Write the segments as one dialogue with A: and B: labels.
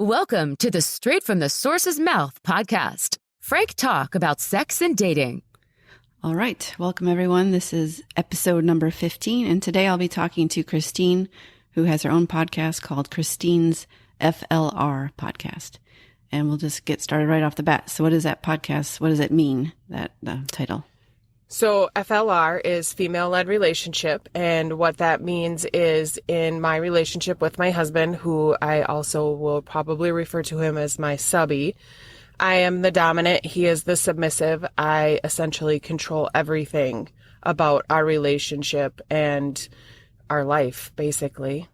A: Welcome to the Straight from the Source's Mouth podcast. Frank talk about sex and dating.
B: All right. Welcome, everyone. This is episode number 15. And today I'll be talking to Krystine, who has her own podcast called Krystine's FLR podcast. And we'll just get started right off the bat. So what is that podcast? What does it mean, that title?
C: So FLR is female-led relationship, and what that means is in my relationship with my husband, who I also will probably refer to him as my subbie, I am the dominant, he is the submissive. I essentially control everything about our relationship and our life, basically.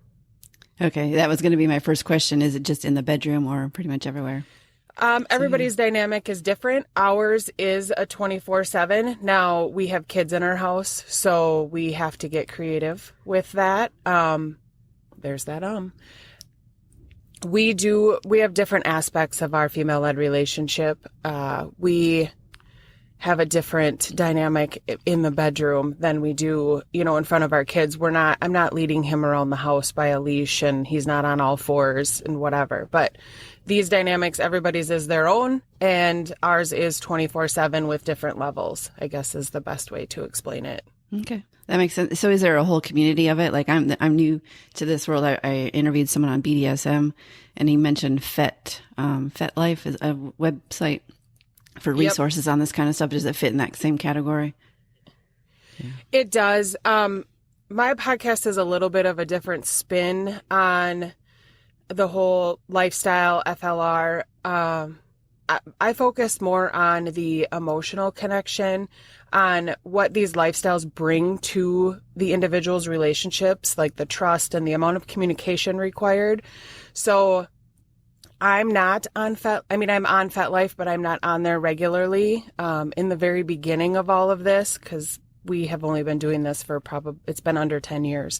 B: Okay, that was going to be my first question. Is it just in the bedroom or pretty much everywhere?
C: Everybody's dynamic is different. Ours is a 24/7. Now, we have kids in our house, so we have to get creative with that. There's that. We have different aspects of our female-led relationship. We have a different dynamic in the bedroom than we do, in front of our kids. I'm not leading him around the house by a leash and he's not on all fours and whatever. But these dynamics, everybody's is their own, and ours is 24/7 with different levels, I guess is the best way to explain it.
B: Okay. That makes sense. So is there a whole community of it? Like I'm new to this world. I interviewed someone on BDSM and he mentioned FET. FET Life is a website for resources on this kind of stuff. Does it fit in that same category? Yeah. It
C: does. My podcast is a little bit of a different spin on the whole lifestyle FLR. I focus more on the emotional connection, on what these lifestyles bring to the individual's relationships, like the trust and the amount of communication required. So I'm not on I'm on FetLife, but I'm not on there regularly. In the very beginning of all of this, because we have only been doing this for it's been under 10 years.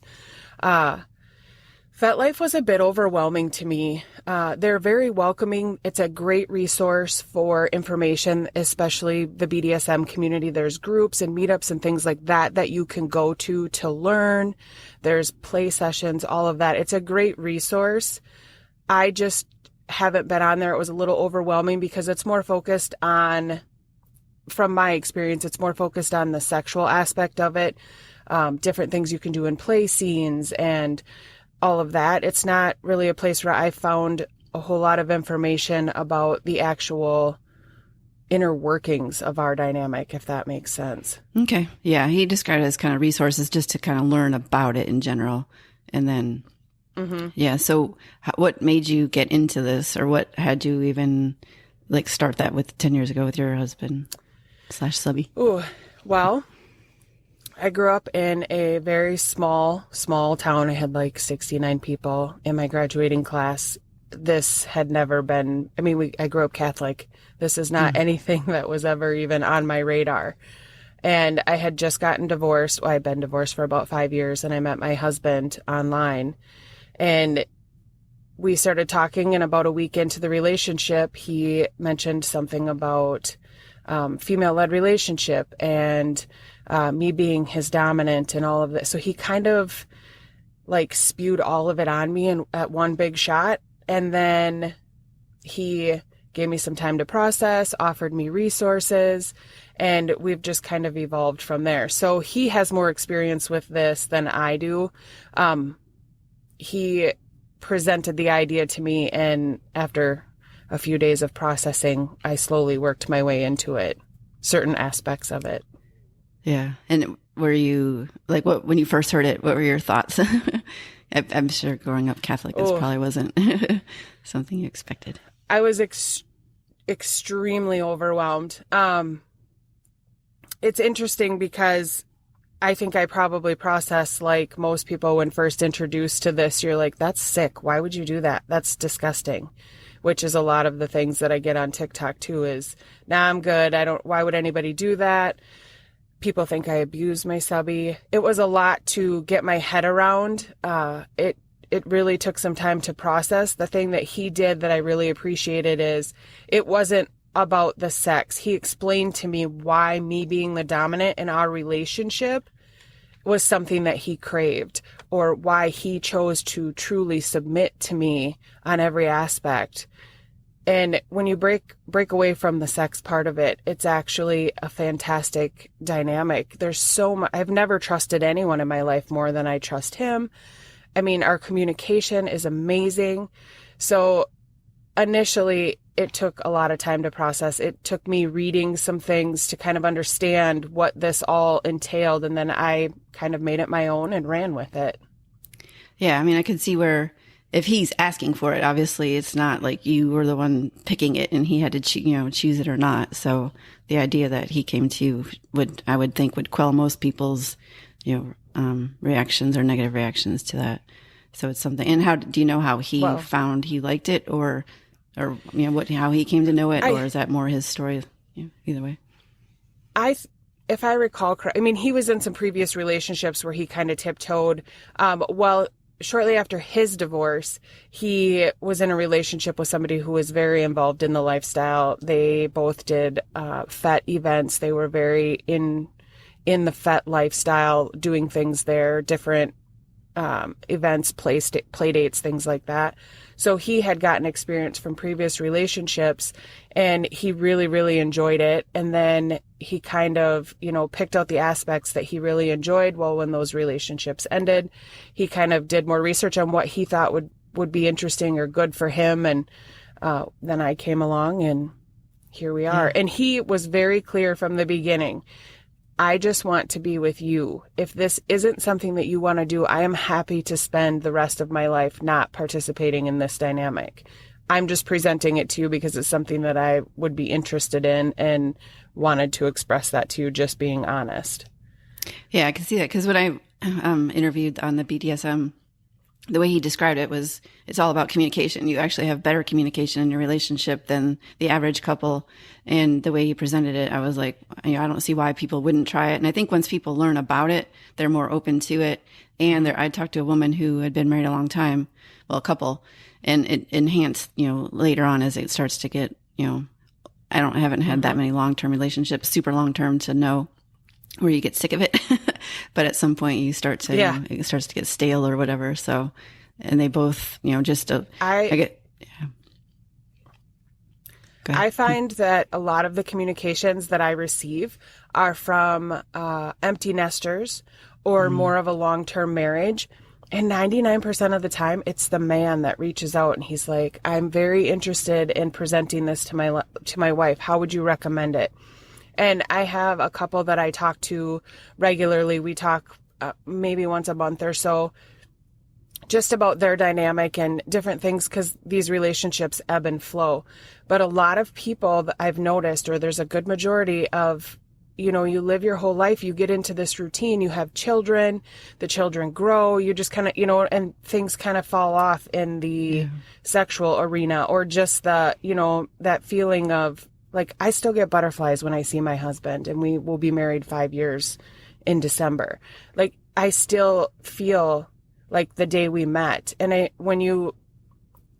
C: FetLife was a bit overwhelming to me. They're very welcoming. It's a great resource for information, especially the BDSM community. There's groups and meetups and things like that you can go to learn. There's play sessions, all of that. It's a great resource. I just haven't been on there. It was a little overwhelming because it's more focused on, from my experience, it's more focused on the sexual aspect of it, different things you can do in play scenes and all of that. It's not really a place where I found a whole lot of information about the actual inner workings of our dynamic, if that makes sense.
B: Okay. Yeah. He described it as kind of resources just to kind of learn about it in general. And then, yeah. So what made you get into this, or what had you even start that with 10 years ago with your husband / subbie?
C: Ooh, well, I grew up in a very small town. I had 69 people in my graduating class. This had never been, I grew up Catholic. This is not anything that was ever even on my radar. And I had just gotten divorced. Well, I'd been divorced for about 5 years, and I met my husband online. And we started talking, and about a week into the relationship, he mentioned something about female-led relationship and me being his dominant and all of this. So he kind of spewed all of it on me at one big shot. And then he gave me some time to process, offered me resources, and we've just kind of evolved from there. So he has more experience with this than I do. He presented the idea to me, and after a few days of processing, I slowly worked my way into it, certain aspects of it.
B: Yeah. And were you, when you first heard it, what were your thoughts? I'm sure growing up Catholic, this probably wasn't something you expected.
C: I was extremely overwhelmed. It's interesting because I think I probably processed like most people when first introduced to this. You're like, that's sick. Why would you do that? That's disgusting. Which is a lot of the things that I get on TikTok too is, nah, I'm good. Why would anybody do that? People think I abuse my subbie. It was a lot to get my head around. It really took some time to process. The thing that he did that I really appreciated is it wasn't about the sex. He explained to me why me being the dominant in our relationship was something that he craved, or why he chose to truly submit to me on every aspect. And when you break away from the sex part of it, it's actually a fantastic dynamic. There's so much. I've never trusted anyone in my life more than I trust him. I mean, our communication is amazing. So initially, it took a lot of time to process. It took me reading some things to kind of understand what this all entailed. And then I kind of made it my own and ran with it.
B: Yeah. I mean, I could see where if he's asking for it, obviously it's not like you were the one picking it and he had to choose it or not. So the idea that he came to you I would think would quell most people's, reactions or negative reactions to that. So it's something. And how do you know how he found he liked it, or how he came to know it, or is that more his story? Either way.
C: If I recall correct, I mean, he was in some previous relationships where he kind of tiptoed. Shortly after his divorce, he was in a relationship with somebody who was very involved in the lifestyle. They both did FET events. They were very in the FET lifestyle, doing things there, different events, play dates, things like that. So he had gotten experience from previous relationships, and he really, really enjoyed it. And then he kind of, picked out the aspects that he really enjoyed. Well, when those relationships ended, he kind of did more research on what he thought would be interesting or good for him. And then I came along, and here we are. Yeah. And he was very clear from the beginning. I just want to be with you. If this isn't something that you want to do, I am happy to spend the rest of my life not participating in this dynamic. I'm just presenting it to you because it's something that I would be interested in and wanted to express that to you, just being honest.
B: Yeah, I can see that, because when I interviewed on the BDSM, the way he described it was, it's all about communication. You actually have better communication in your relationship than the average couple. And the way he presented it, I was like, I don't see why people wouldn't try it. And I think once people learn about it, they're more open to it. And I talked to a woman who had been married a long time, a couple, and it enhanced, later on as it starts to get, I haven't had that many long-term relationships, super long-term, to know where you get sick of it. But at some point you start to, it starts to get stale or whatever. So, and they both,
C: I find that a lot of the communications that I receive are from empty nesters or more of a long-term marriage. And 99% of the time, it's the man that reaches out and he's like, I'm very interested in presenting this to my wife. How would you recommend it? And I have a couple that I talk to regularly. We talk maybe once a month or so, just about their dynamic and different things, because these relationships ebb and flow. But a lot of people that I've noticed, or there's a good majority of, you live your whole life, you get into this routine, you have children, the children grow, you just kind of, and things kind of fall off in the sexual arena, or just the, that feeling of, like, I still get butterflies when I see my husband, and we will be married 5 years in December. Like, I still feel like the day we met. And when you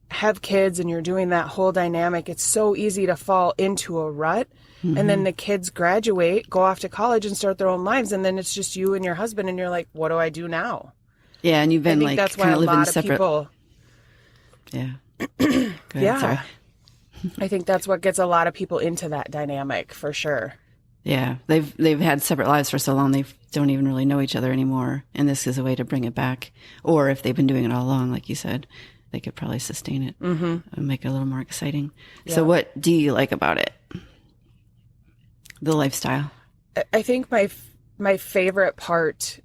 C: have kids and you're doing that whole dynamic, it's so easy to fall into a rut. Mm-hmm. And then the kids graduate, go off to college and start their own lives. And then it's just you and your husband, and you're like, what do I do now?
B: Yeah. And you've been
C: that's why a lot of
B: separate
C: people.
B: Yeah.
C: Yeah.
B: Sorry.
C: I think that's what gets a lot of people into that dynamic, for sure.
B: Yeah. They've had separate lives for so long, they don't even really know each other anymore. And this is a way to bring it back. Or if they've been doing it all along, like you said, they could probably sustain it and make it a little more exciting. Yeah. So what do you like about it? The lifestyle.
C: I think my favorite part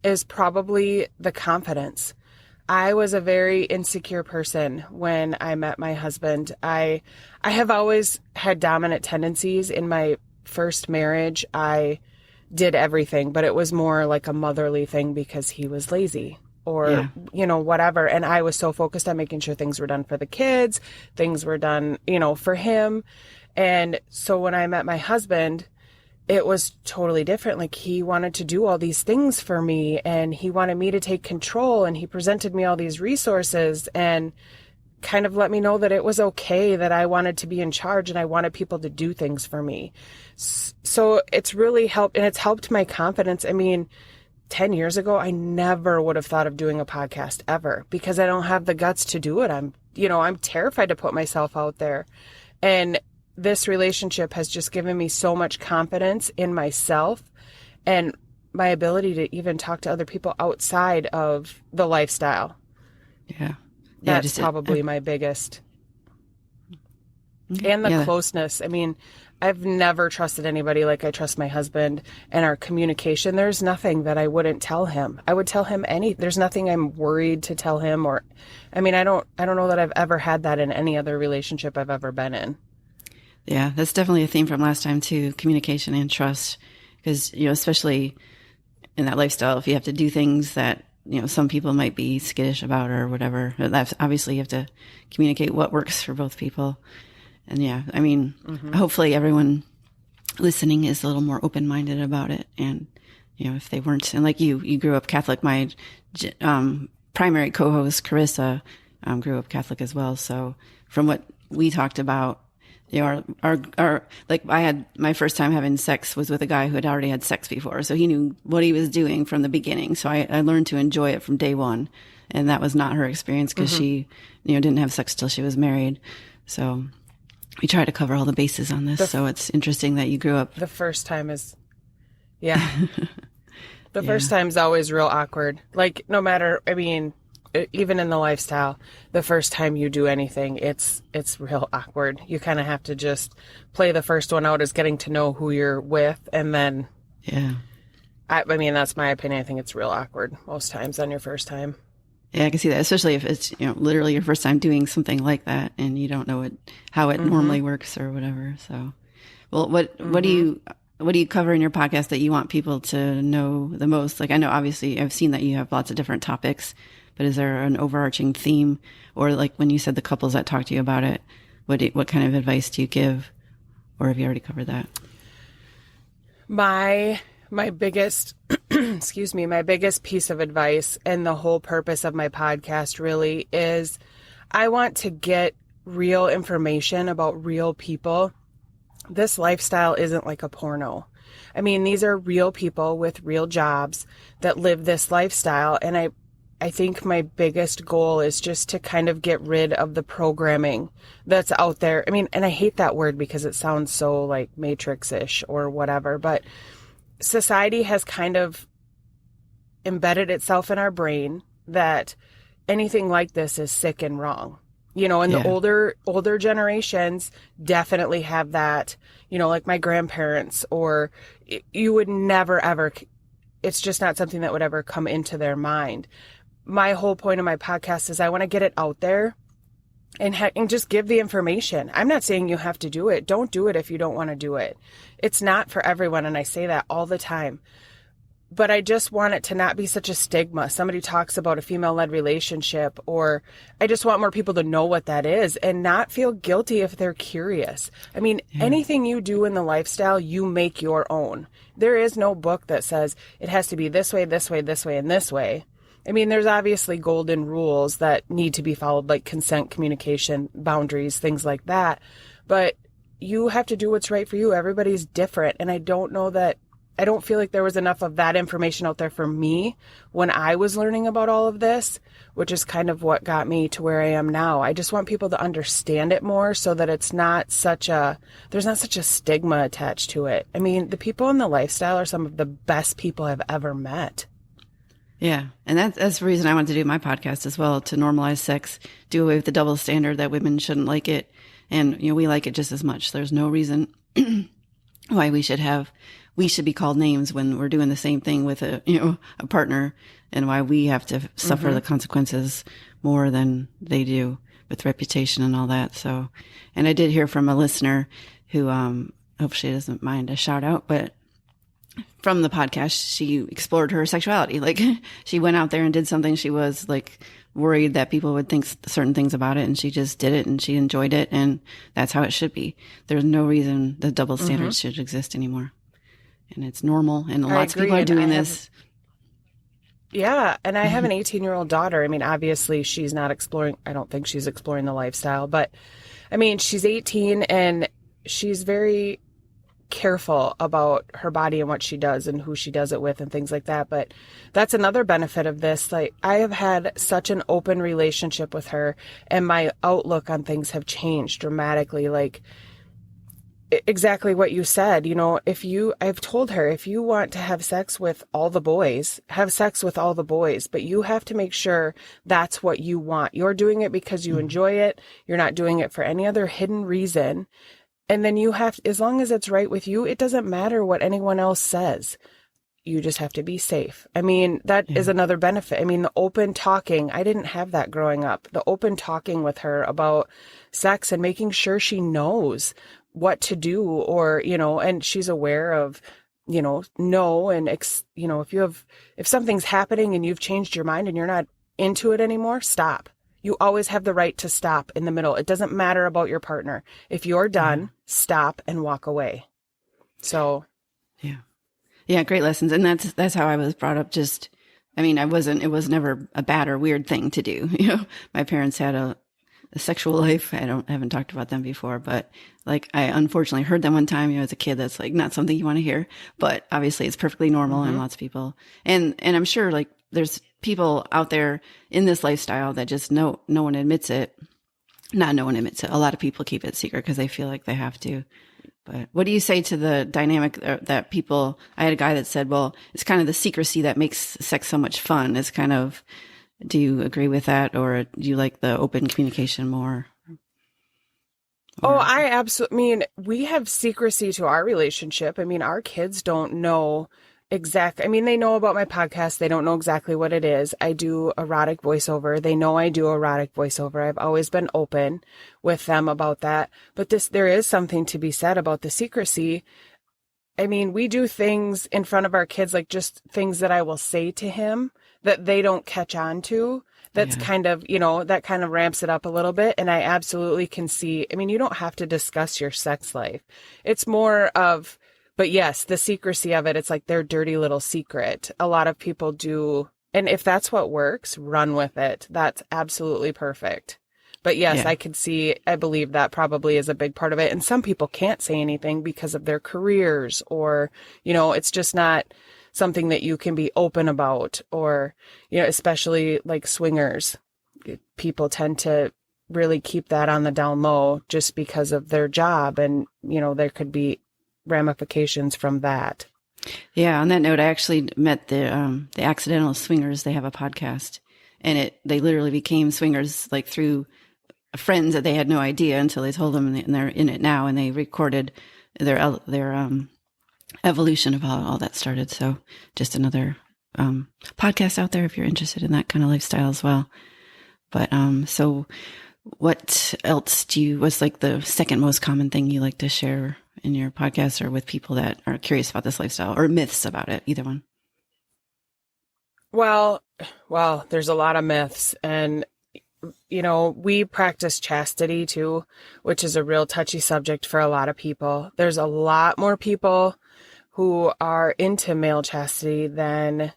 C: is probably the confidence. I was a very insecure person when I met my husband. I have always had dominant tendencies. In my first marriage, I did everything, but it was more like a motherly thing because he was lazy or, whatever. And I was so focused on making sure things were done for the kids, things were done, for him. And so when I met my husband, it was totally different. Like, he wanted to do all these things for me, and he wanted me to take control, and he presented me all these resources. And kind of let me know that it was okay, that I wanted to be in charge and I wanted people to do things for me. So it's really helped, and it's helped my confidence. I mean, 10 years ago, I never would have thought of doing a podcast ever, because I don't have the guts to do it. I'm terrified to put myself out there. And this relationship has just given me so much confidence in myself and my ability to even talk to other people outside of the lifestyle.
B: Yeah.
C: That's probably my biggest. And the closeness. I mean, I've never trusted anybody like I trust my husband, and our communication. There's nothing that I wouldn't tell him. I would tell him there's nothing I'm worried to tell him, or, I mean, I don't know that I've ever had that in any other relationship I've ever been in.
B: Yeah, that's definitely a theme from last time too, communication and trust. Because, especially in that lifestyle, if you have to do things that, some people might be skittish about or whatever, that's obviously you have to communicate what works for both people. And yeah, I mean, hopefully everyone listening is a little more open-minded about it. And, if they weren't, and like you grew up Catholic, my primary co-host, Carissa, grew up Catholic as well. So from what we talked about, our like I had my first time having sex was with a guy who had already had sex before. So he knew what he was doing from the beginning. So I learned to enjoy it from day one. And that was not her experience, because she, didn't have sex till she was married. So we try to cover all the bases on this. So it's interesting that you grew up.
C: The first time is, the first time's always real awkward. Like, no matter, I mean, even in the lifestyle, the first time you do anything, it's real awkward. You kind of have to just play the first one out as getting to know who you're with. And then, I mean, that's my opinion. I think it's real awkward most times on your first time.
B: Yeah, I can see that, especially if it's, literally your first time doing something like that and you don't know how it normally works or whatever. So, well, what do you cover in your podcast that you want people to know the most? Like, I know obviously I've seen that you have lots of different topics, but is there an overarching theme, or like when you said the couples that talk to you about it, what kind of advice do you give, or have you already covered that?
C: My biggest, my biggest piece of advice, and the whole purpose of my podcast really is, I want to get real information about real people. This lifestyle isn't like a porno. I mean, these are real people with real jobs that live this lifestyle. And I think my biggest goal is just to kind of get rid of the programming that's out there. I mean, and I hate that word because it sounds so like Matrix-ish or whatever, but society has kind of embedded itself in our brain that anything like this is sick and wrong. And the older generations definitely have that, like my grandparents, or you would never, ever, it's just not something that would ever come into their mind. My whole point of my podcast is I want to get it out there and just give the information. I'm not saying you have to do it. Don't do it if you don't want to do it. It's not for everyone, and I say that all the time. But I just want it to not be such a stigma. Somebody talks about a female-led relationship, or I just want more people to know what that is and not feel guilty if they're curious. I mean, anything you do in the lifestyle, you make your own. There is no book that says it has to be this way, this way, this way, and this way. I mean, there's obviously golden rules that need to be followed, like consent, communication, boundaries, things like that. But you have to do what's right for you. Everybody's different. And I don't feel like there was enough of that information out there for me when I was learning about all of this, which is kind of what got me to where I am now. I just want people to understand it more so that there's not such a stigma attached to it. I mean, the people in the lifestyle are some of the best people I've ever met.
B: Yeah. And that's the reason I wanted to do my podcast as well, to normalize sex, do away with the double standard that women shouldn't like it. And, we like it just as much. There's no reason why we should be called names when we're doing the same thing with a partner, and why we have to suffer the consequences more than they do with reputation and all that. So, and I did hear from a listener who, hope she doesn't mind a shout out, but from the podcast, she explored her sexuality. Like, she went out there and did something. She was like worried that people would think certain things about it, and she just did it and she enjoyed it. And that's how it should be. There's no reason the double standards should exist anymore. And it's normal. And lots of people are doing this.
C: Yeah. And I have an 18-year-old daughter. I mean, obviously she's not exploring, I don't think she's exploring the lifestyle, but I mean, she's 18 and she's very careful about her body and what she does and who she does it with and things like that. But that's another benefit of this. Like, I have had such an open relationship with her, and my outlook on things have changed dramatically. Like, exactly what you said. I've told her, if you want to have sex with all the boys, have sex with all the boys, but you have to make sure that's what you want. You're doing it because you enjoy it. You're not doing it for any other hidden reason. And then you have, as long as it's right with you, it doesn't matter what anyone else says. You just have to be safe. I mean, that is another benefit. I mean, the open talking, I didn't have that growing up. The open talking with her about sex and making sure she knows what to do, or, and she's aware of, no. And, if something's happening and you've changed your mind and you're not into it anymore, stop. You always have the right to stop in the middle. It doesn't matter about your partner. If you're done, stop and walk away. So.
B: Yeah. Great lessons. And that's how I was brought up. It was never a bad or weird thing to do. My parents had a sexual life. I haven't talked about them before, but like, I unfortunately heard them one time, as a kid. That's like not something you want to hear, but obviously it's perfectly normal and lots of people. And I'm sure like there's people out there in this lifestyle that just no one admits it. Not no one admits it. A lot of people keep it secret because they feel like they have to. But what do you say to the dynamic that people, I had a guy that said, well, it's kind of the secrecy that makes sex so much fun. It's kind of, do you agree with that? Or do you like the open communication more?
C: I absolutely mean, we have secrecy to our relationship. I mean, our kids don't know they know about my podcast. They don't know exactly what it is. I do erotic voiceover. They know I do erotic voiceover. I've always been open with them about that. But there is something to be said about the secrecy. I mean, we do things in front of our kids, like just things that I will say to him that they don't catch on to. That's kind of, that kind of ramps it up a little bit. And I absolutely can see, I mean, you don't have to discuss your sex life. It's more of, but yes, the secrecy of it, it's like their dirty little secret. A lot of people do. And if that's what works, run with it. That's absolutely perfect. But yes, I believe that probably is a big part of it. And some people can't say anything because of their careers, or, it's just not something that you can be open about, or, especially like swingers, people tend to really keep that on the down low just because of their job. And, there could be ramifications from that.
B: Yeah. On that note, I actually met the Accidental Swingers. They have a podcast, and they literally became swingers like through friends that they had no idea until they told them, and they're in it now, and they recorded their evolution of how all that started. So just another podcast out there if you're interested in that kind of lifestyle as well. But so what else what's like the second most common thing you like to share in your podcast or with people that are curious about this lifestyle, or myths about it, either one?
C: Well, there's a lot of myths, and we practice chastity too, which is a real touchy subject for a lot of people. There's a lot more people who are into male chastity than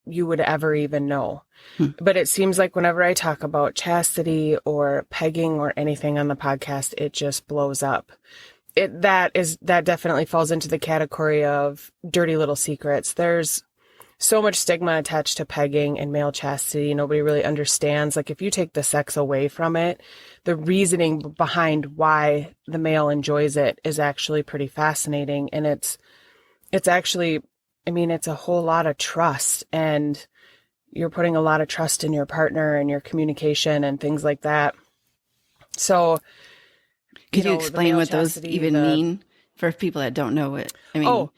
C: you would ever even know. But it seems like whenever I talk about chastity or pegging or anything on the podcast, it just blows up. That definitely falls into the category of dirty little secrets. There's so much stigma attached to pegging and male chastity. Nobody really understands. Like, if you take the sex away from it, the reasoning behind why the male enjoys it is actually pretty fascinating. And it's actually, I mean, it's a whole lot of trust, and you're putting a lot of trust in your partner and your communication and things like that. So,
B: could you explain what those even mean for people that don't know it? I mean,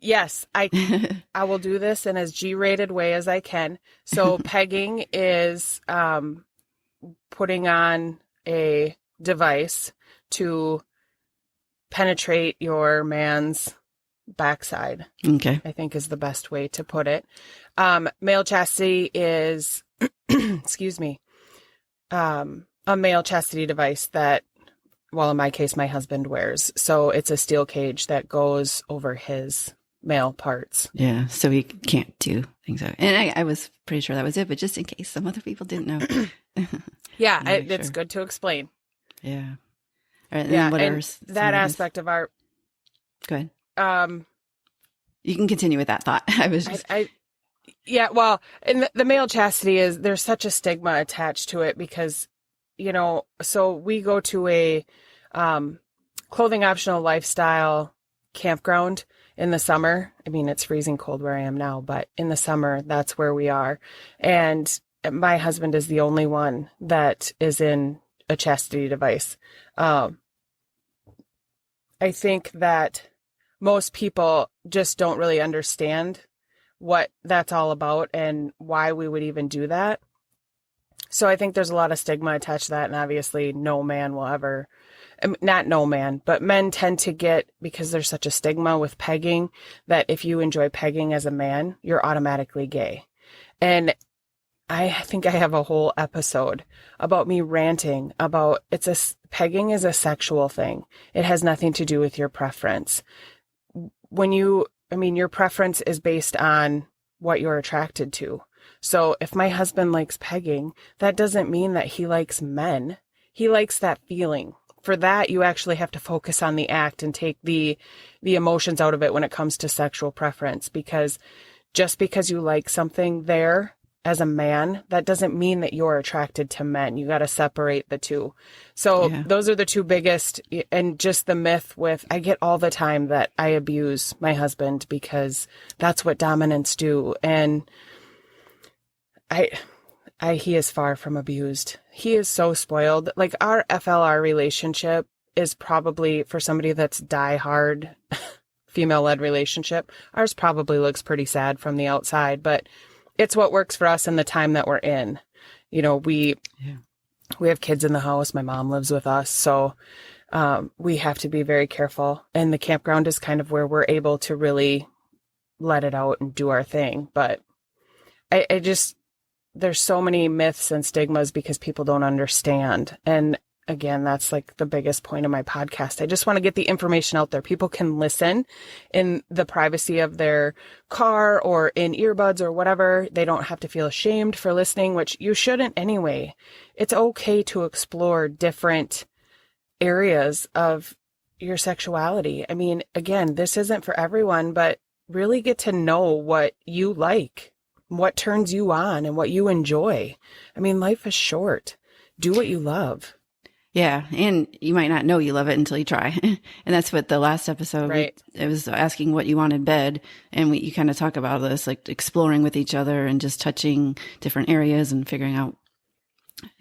C: yes, I will do this in as G-rated way as I can. So pegging is putting on a device to penetrate your man's backside.
B: Okay.
C: I think is the best way to put it. Male chastity is, excuse me, a male chastity device that, well, in my case, my husband wears. So it's a steel cage that goes over his male parts.
B: Yeah. So he can't do things. And I was pretty sure that was it, but just in case some other people didn't know.
C: Yeah.
B: Make
C: It's
B: sure.
C: good to explain.
B: Yeah. All right. And
C: Yeah.
B: then what
C: And
B: are some
C: that
B: of this-
C: aspect of our,
B: Go ahead. You can continue with that thought. I was just.
C: Yeah, well, and the male chastity there's such a stigma attached to it because, so we go to a clothing optional lifestyle campground in the summer. I mean, it's freezing cold where I am now, but in the summer, that's where we are. And my husband is the only one that is in a chastity device. I think that most people just don't really understand what that's all about and why we would even do that. So I think there's a lot of stigma attached to that. And obviously no man will ever, not no man, but men tend to get, because there's such a stigma with pegging, that if you enjoy pegging as a man, you're automatically gay. And I think I have a whole episode about me ranting about pegging is a sexual thing. It has nothing to do with your preference. Your preference is based on what you're attracted to. So if my husband likes pegging, that doesn't mean that he likes men. He likes that feeling. For that, you actually have to focus on the act and take the emotions out of it when it comes to sexual preference, because just because you like something there as a man, that doesn't mean that you're attracted to men. You got to separate the two. So Those are the two biggest, and just the myth I get all the time that I abuse my husband because that's what dominants do. And he is far from abused. He is so spoiled. Like, our FLR relationship is probably, for somebody that's diehard female-led relationship, ours probably looks pretty sad from the outside, but it's what works for us in the time that we're in. We have kids in the house. My mom lives with us. So we have to be very careful. And the campground is kind of where we're able to really let it out and do our thing. But there's so many myths and stigmas because people don't understand. And again, that's like the biggest point of my podcast. I just want to get the information out there. People can listen in the privacy of their car or in earbuds or whatever. They don't have to feel ashamed for listening, which you shouldn't anyway. It's okay to explore different areas of your sexuality. I mean, again, this isn't for everyone, but really get to know what you like, what turns you on, and what you enjoy. I mean, life is short. Do what you love.
B: Yeah. And you might not know you love it until you try. And that's what the last episode,
C: right.
B: It was asking what you want in bed. And you kind of talk about this, like exploring with each other and just touching different areas and figuring out,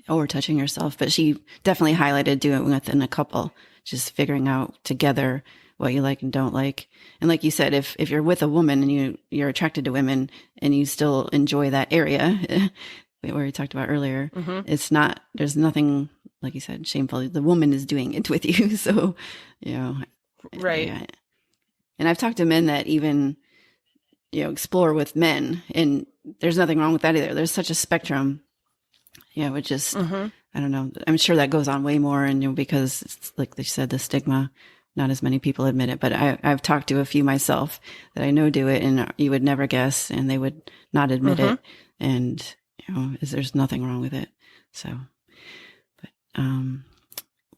B: or touching yourself. But she definitely highlighted doing it within a couple, just figuring out together what you like and don't like. And like you said, if you're with a woman and you're attracted to women and you still enjoy that area, where we talked about earlier, there's nothing, like you said, shameful. The woman is doing it with you. So,
C: right.
B: Yeah. And I've talked to men that even, explore with men, and there's nothing wrong with that either. There's such a spectrum. Yeah. Which is, I don't know. I'm sure that goes on way more. And, because it's, like they said, the stigma, not as many people admit it, but I've talked to a few myself that I know do it, and you would never guess, and they would not admit it. And, there's nothing wrong with it. So, but,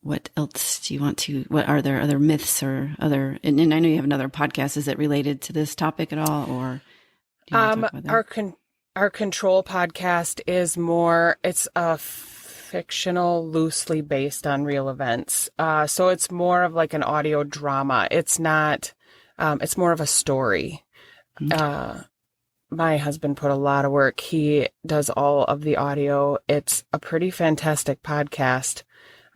B: what else do you want to, what are there other myths or other, and I know you have another podcast. Is it related to this topic at all, or? Do you want to talk about that?
C: Our control podcast is it's a fictional, loosely based on real events. So it's more of like an audio drama. It's not, it's more of a story. My husband put a lot of work. He does all of the audio. It's a pretty fantastic podcast.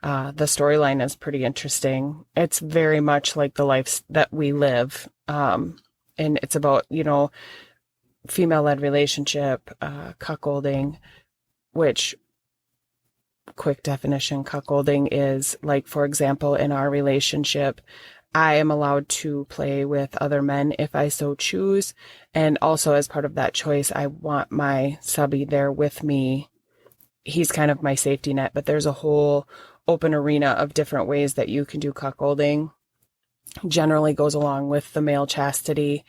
C: The storyline is pretty interesting. It's very much like the life that we live. And it's about, female-led relationship, cuckolding, which, quick definition, cuckolding is, like, for example, in our relationship, I am allowed to play with other men if I so choose. And also, as part of that choice, I want my subbie there with me. He's kind of my safety net, but there's a whole open arena of different ways that you can do cuckolding. generally goes along with the male chastity.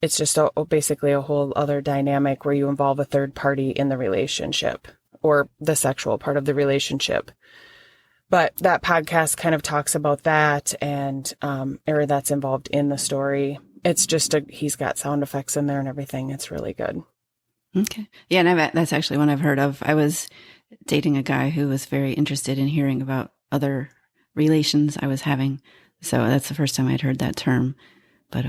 C: It's just basically a whole other dynamic where you involve a third party in the relationship or the sexual part of the relationship. But that podcast kind of talks about that and, or that's involved in the story. It's just he's got sound effects in there and everything. It's really good.
B: Okay. Yeah. And that's actually one I've heard of. I was dating a guy who was very interested in hearing about other relations I was having. So that's the first time I'd heard that term. But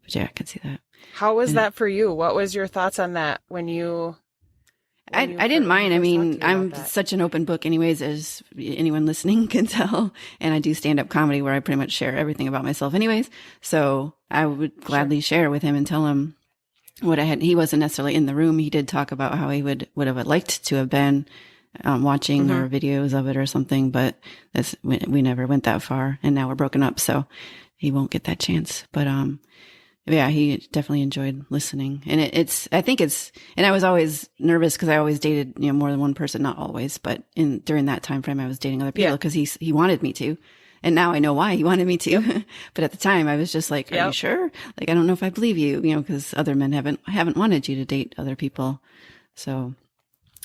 B: yeah, I could see that.
C: How was that for you? What was your thoughts on that when you?
B: I didn't mind. I mean, I'm such an open book anyways, as anyone listening can tell. And I do stand-up comedy where I pretty much share everything about myself anyways. So I would gladly share with him and tell him what I had. He wasn't necessarily in the room. He did talk about how he would have liked to have been watching our videos of it or something, but we never went that far. And now we're broken up, so he won't get that chance. But yeah, he definitely enjoyed listening. And and I was always nervous because I always dated, more than one person, not always, but during that time frame, I was dating other people because he wanted me to. And now I know why he wanted me to. But at the time I was just like, are you sure? Like, I don't know if I believe you, because other men haven't wanted you to date other people. So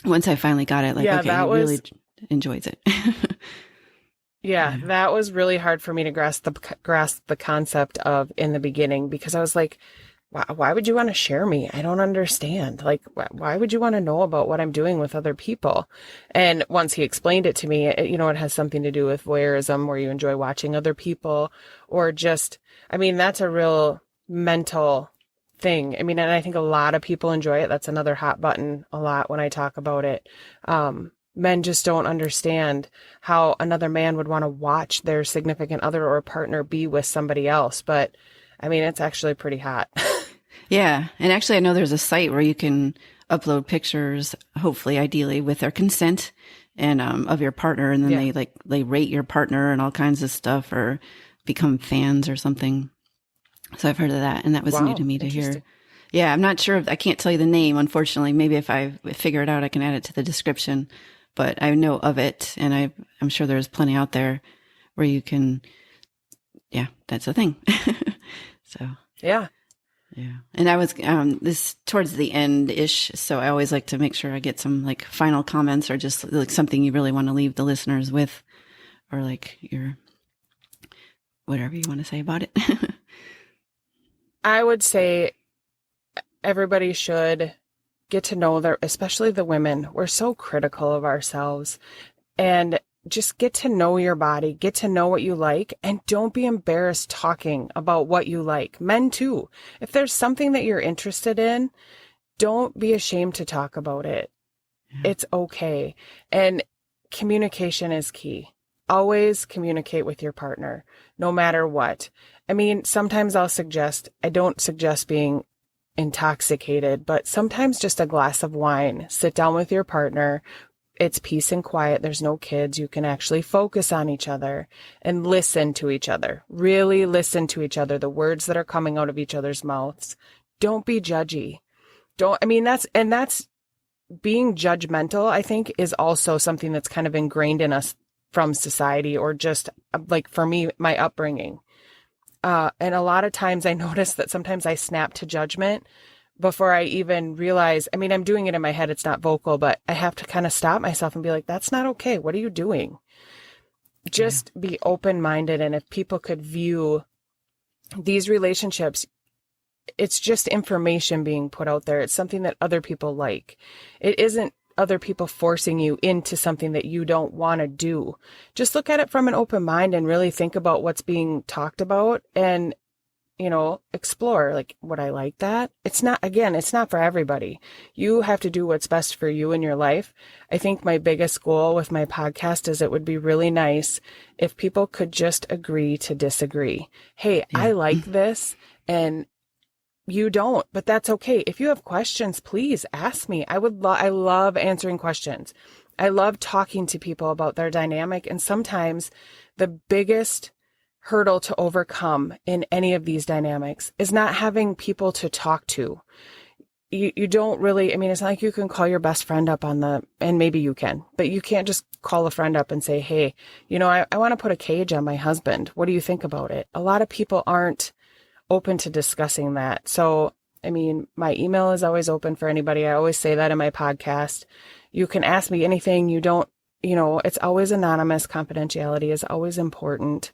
B: once I finally got it, like, okay, he really enjoys it.
C: Yeah, that was really hard for me to grasp the concept of in the beginning, because I was like, why would you want to share me? I don't understand. Like, why would you want to know about what I'm doing with other people? And once he explained it to me, it has something to do with voyeurism, where you enjoy watching other people, or just, that's a real mental thing. And I think a lot of people enjoy it. That's another hot button a lot when I talk about it. Men just don't understand how another man would want to watch their significant other or partner be with somebody else. But it's actually pretty hot.
B: Yeah. And actually, I know there's a site where you can upload pictures, hopefully, ideally with their consent and of your partner. And then they rate your partner and all kinds of stuff, or become fans or something. So I've heard of that. And that was new to me to hear. Yeah. I'm not sure. I can't tell you the name, unfortunately. Maybe if I figure it out, I can add it to the description. But I know of it, and I'm sure there's plenty out there where you can, that's a thing. So.
C: Yeah.
B: Yeah. And I was, this towards the end-ish, so I always like to make sure I get some like final comments, or just like something you really want to leave the listeners with, or like whatever you want to say about it.
C: I would say everybody should get to know especially the women. We're so critical of ourselves, and just get to know your body, get to know what you like, and don't be embarrassed talking about what you like. Men too. If there's something that you're interested in, don't be ashamed to talk about it. Yeah. It's okay. And communication is key. Always communicate with your partner, no matter what. Sometimes I don't suggest being intoxicated, but sometimes just a glass of wine. Sit down with your partner. It's peace and quiet. There's no kids. You can actually focus on each other and listen to each other. Really listen to each other, the words that are coming out of each other's mouths. Don't be judgy. That's being judgmental, I think, is also something that's kind of ingrained in us from society, or just like for me, my upbringing. And a lot of times I notice that sometimes I snap to judgment before I even realize, I'm doing it in my head. It's not vocal, but I have to kind of stop myself and be like, that's not okay. What are you doing? Just be open-minded. And if people could view these relationships, it's just information being put out there. It's something that other people like. It isn't other people forcing you into something that you don't want to do. Just look at it from an open mind and really think about what's being talked about, and, explore, like, would I like that? It's not for everybody. You have to do what's best for you in your life. I think my biggest goal with my podcast is it would be really nice if people could just agree to disagree. Hey, I like this, and you don't, but that's okay. If you have questions, please ask me. I love answering questions. I love talking to people about their dynamic. And sometimes the biggest hurdle to overcome in any of these dynamics is not having people to talk to. you don't really, I mean, it's not like you can call your best friend up and maybe you can, but you can't just call a friend up and say, hey, I want to put a cage on my husband. What do you think about it? A lot of people aren't open to discussing that. So, I mean, my email is always open for anybody. I always say that in my podcast. You can ask me anything. You don't, it's always anonymous. Confidentiality is always important.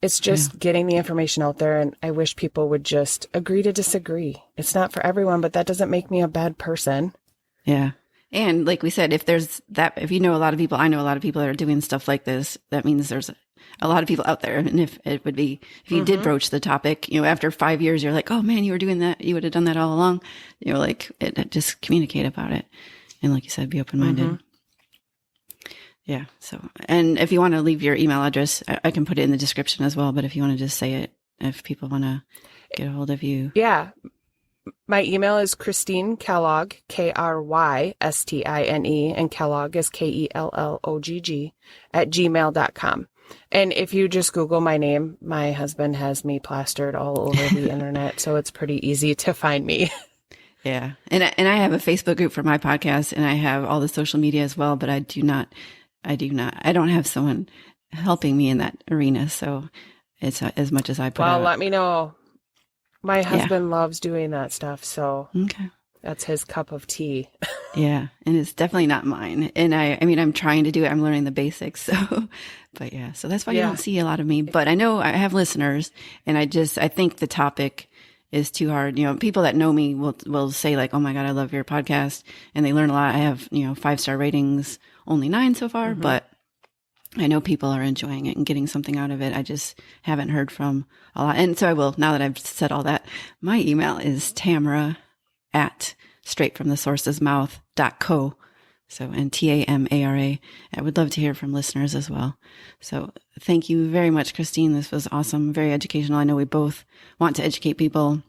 C: It's just getting the information out there. And I wish people would just agree to disagree. It's not for everyone, but that doesn't make me a bad person.
B: Yeah. And like we said, if you know a lot of people, I know a lot of people that are doing stuff like this, that means there's a lot of people out there. And if you did broach the topic, after 5 years, you're like, oh man, you were doing that. You would have done that all along. Just communicate about it. And like you said, be open-minded. Mm-hmm. Yeah. So, and if you want to leave your email address, I can put it in the description as well. But if you want to just say it, if people want to get a hold of you.
C: Yeah. My email is Krystine Kellogg, Krystine, and Kellogg is Kellogg @gmail.com. And if you just Google my name, my husband has me plastered all over the internet, so it's pretty easy to find me.
B: Yeah. And I have a Facebook group for my podcast, and I have all the social media as well, but I don't have someone helping me in that arena. So it's as much as I put out.
C: Well, let me know. My husband loves doing that stuff, so that's his cup of tea.
B: Yeah, and it's definitely not mine. And I mean, I'm trying to do it. I'm learning the basics. So, but yeah, so that's why you don't see a lot of me. But I know I have listeners, and I think the topic is too hard. People that know me will say like, oh my God, I love your podcast. And they learn a lot. I have, 5-star ratings, only 9 so far, but I know people are enjoying it and getting something out of it. I just haven't heard from a lot. And so I will, now that I've said all that, my email is tamara@straightfromthesourcesmouth.co. So, and TAMARA. I would love to hear from listeners as well. So thank you very much, Krystine. This was awesome. Very educational. I know we both want to educate people,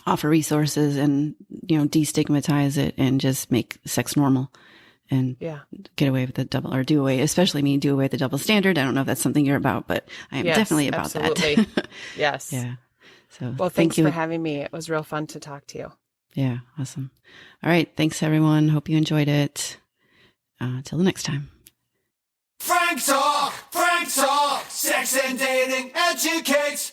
B: offer resources, and, destigmatize it and just make sex normal. And get away with do away with the double standard. I don't know if that's something you're about, but I am definitely about that.
C: Yes.
B: Yeah. So,
C: well, thanks for having me. It was real fun to talk to you.
B: Yeah. Awesome. All right. Thanks everyone. Hope you enjoyed it. Till the next time.
D: Frank Talk, sex and dating educates.